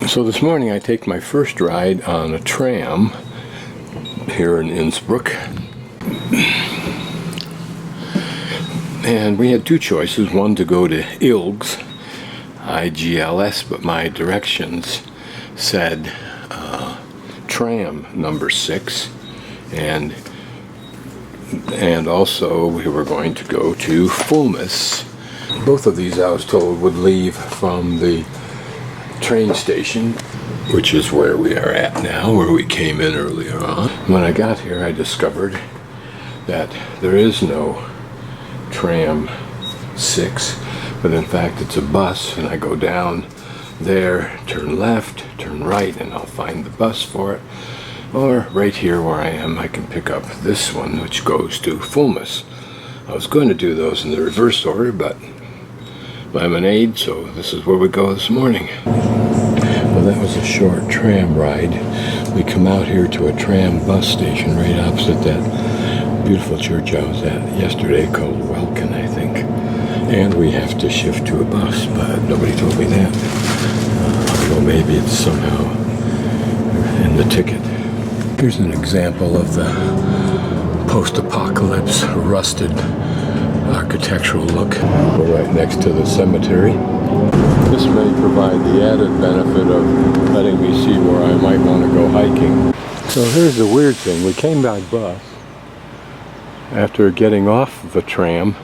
So this morning I take my first ride on a tram here in Innsbruck. And we had two choices, one to go to Ilgs, IGLS, but my directions said tram number 6, and also we were going to go to Fulpmes. Both of these I was told would leave from the train station, which is where we are at now, where we came in earlier on. When I got here I discovered that there is no tram 6, but in fact it's a bus, and I go down there, turn left, turn right, and I'll find the bus for it. Or right here where I am, I can pick up this one, which goes to Fulpmes. I was going to do those in the reverse order, but lemonade, so this is where we go this morning. Well, that was a short tram ride. We come out here to a tram bus station right opposite that beautiful church I was at yesterday called Welkin, I think. And we have to shift to a bus, but nobody told me that. Although maybe it's somehow in the ticket. Here's an example of the post-apocalypse rusted architectural look. We're right next to the cemetery. This may provide the added benefit of letting me see where I might want to go hiking. So here's the weird thing. We came by bus after getting off the tram,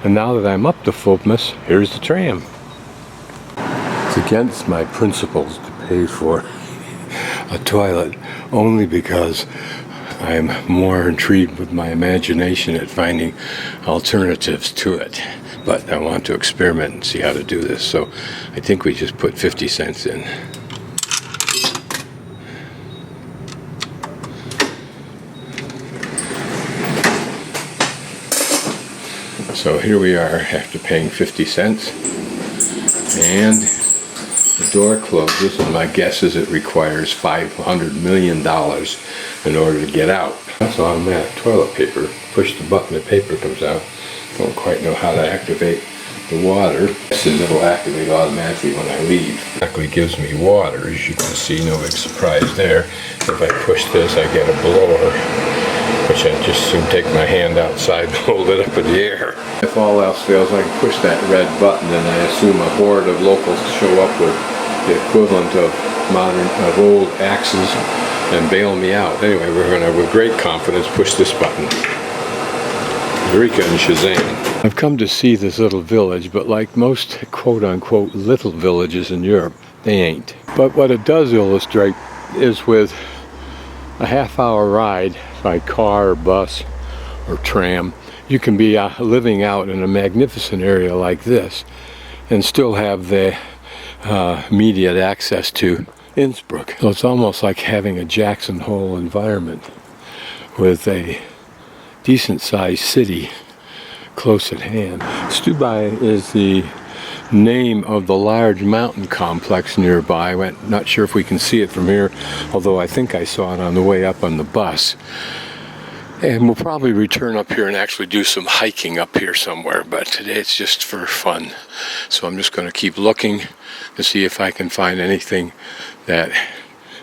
and now that I'm up to Fulpmes, here's the tram. It's against my principles to pay for a toilet, only because I'm more intrigued with my imagination at finding alternatives to it. But I want to experiment and see how to do this, so I think we just put 50 cents in. So here we are after paying 50 cents, and the door closes, and my guess is it requires $500 million in order to get out. That's automatic toilet paper. Push the button, the paper comes out. Don't quite know how to activate the water. Says it'll activate automatically when I leave. It actually gives me water, as you can see, no big surprise there. If I push this, I get a blower, which I just soon take my hand outside and hold it up in the air. If all else fails, I can push that red button, and I assume a horde of locals show up with the equivalent of old axes and bail me out. Anyway, we're going to, with great confidence, push this button. Eureka and Shazam. I've come to see this little village, but like most quote-unquote little villages in Europe, they ain't. But what it does illustrate is with a half-hour ride by car or bus or tram, you can be living out in a magnificent area like this and still have the immediate access to Innsbruck. So it's almost like having a Jackson Hole environment with a decent-sized city close at hand. Stubai is the name of the large mountain complex nearby. Not sure if we can see it from here, although I think I saw it on the way up on the bus. And we'll probably return up here and actually do some hiking up here somewhere, but today it's just for fun. So I'm just going to keep looking to see if I can find anything that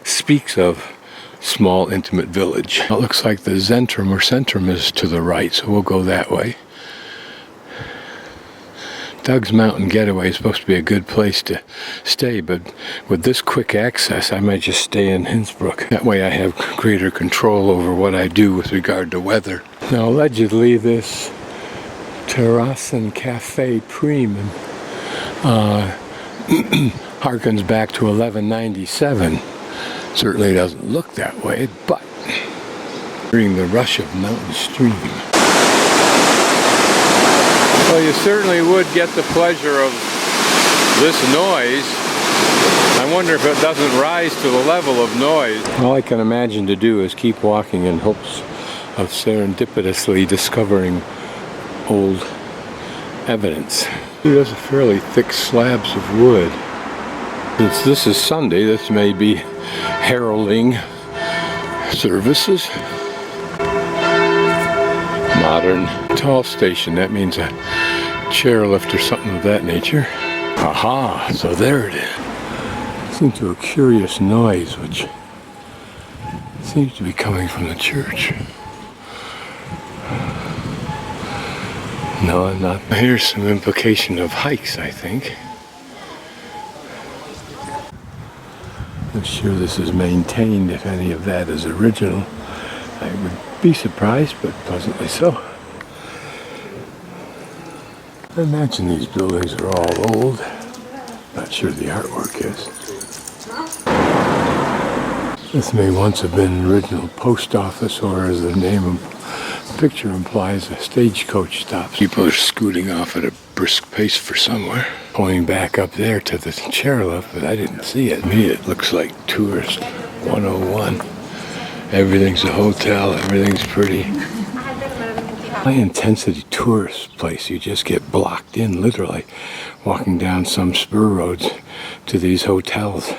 speaks of small intimate village. It looks like the Zentrum or Centrum is to the right, so we'll go that way. Doug's Mountain Getaway is supposed to be a good place to stay, but with this quick access, I might just stay in Innsbruck. That way I have greater control over what I do with regard to weather. Now, allegedly, this Terrassen Cafe Premium harkens back to 1197. Certainly doesn't look that way, but during the rush of mountain stream. Well, you certainly would get the pleasure of this noise. I wonder if it doesn't rise to the level of noise. All I can imagine to do is keep walking in hopes of serendipitously discovering old evidence. There's a fairly thick slabs of wood. Since this is Sunday, this may be heralding services. Modern tall station, that means a chairlift or something of that nature. Aha, so there it is. listening to a curious noise which seems to be coming from the church. No, I'm not. Here's some implication of hikes, I think. I'm sure this is maintained, if any of that is original. I would be surprised, but pleasantly so. I imagine these buildings are all old. Not sure the artwork is. This may once have been an original post office, or as the name of the picture implies, a stagecoach stop. People are scooting off at a brisk pace for somewhere. Going back up there to the chairlift, but I didn't see it. To me, it looks like Tourist 101. Everything's a hotel, everything's pretty. High intensity tourist place. You just get blocked in, literally, walking down some spur roads to these hotels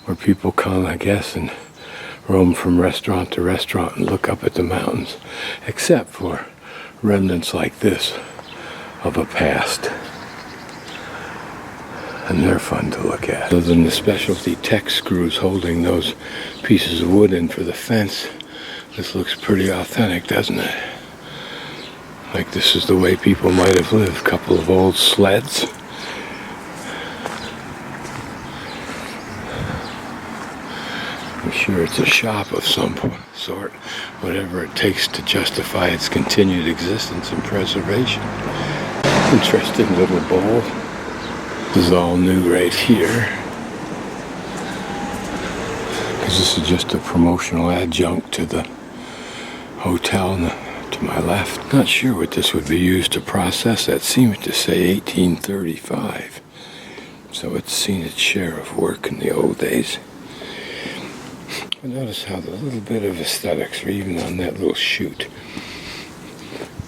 where people come, I guess, and roam from restaurant to restaurant and look up at the mountains, except for remnants like this of a past. And they're fun to look at. Other than the specialty tech screws holding those pieces of wood in for the fence, this looks pretty authentic, doesn't it? Like this is the way people might have lived. A couple of old sleds. I'm sure it's a shop of some sort, whatever it takes to justify its continued existence and preservation. Interesting little bowl. This is all new right here. Because this is just a promotional adjunct to the hotel to my left. Not sure what this would be used to process. That seems to say 1835. So it's seen its share of work in the old days. But notice how the little bit of aesthetics are even on that little chute.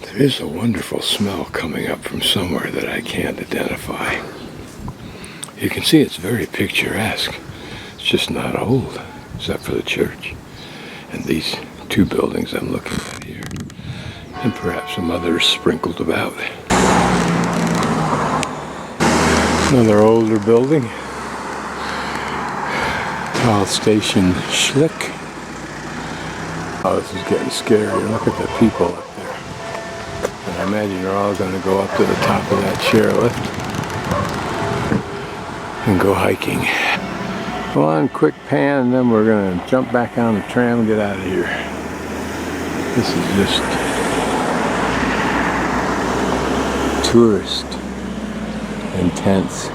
There is a wonderful smell coming up from somewhere that I can't identify. You can see it's very picturesque. It's just not old, except for the church. And these two buildings I'm looking at here. And perhaps some others sprinkled about. Another older building. Called Station Schlick. Oh, this is getting scary. Look at the people up there. And I imagine they're all going to go up to the top of that chairlift and go hiking. One quick pan, and then we're going to jump back on the tram and get out of here. This is just tourist intense.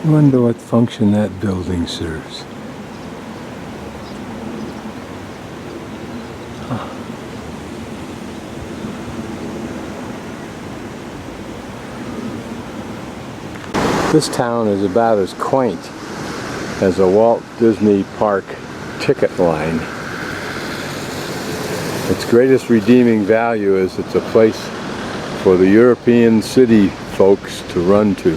I wonder what function that building serves. This town is about as quaint as a Walt Disney Park ticket line. Its greatest redeeming value is it's a place for the European city folks to run to.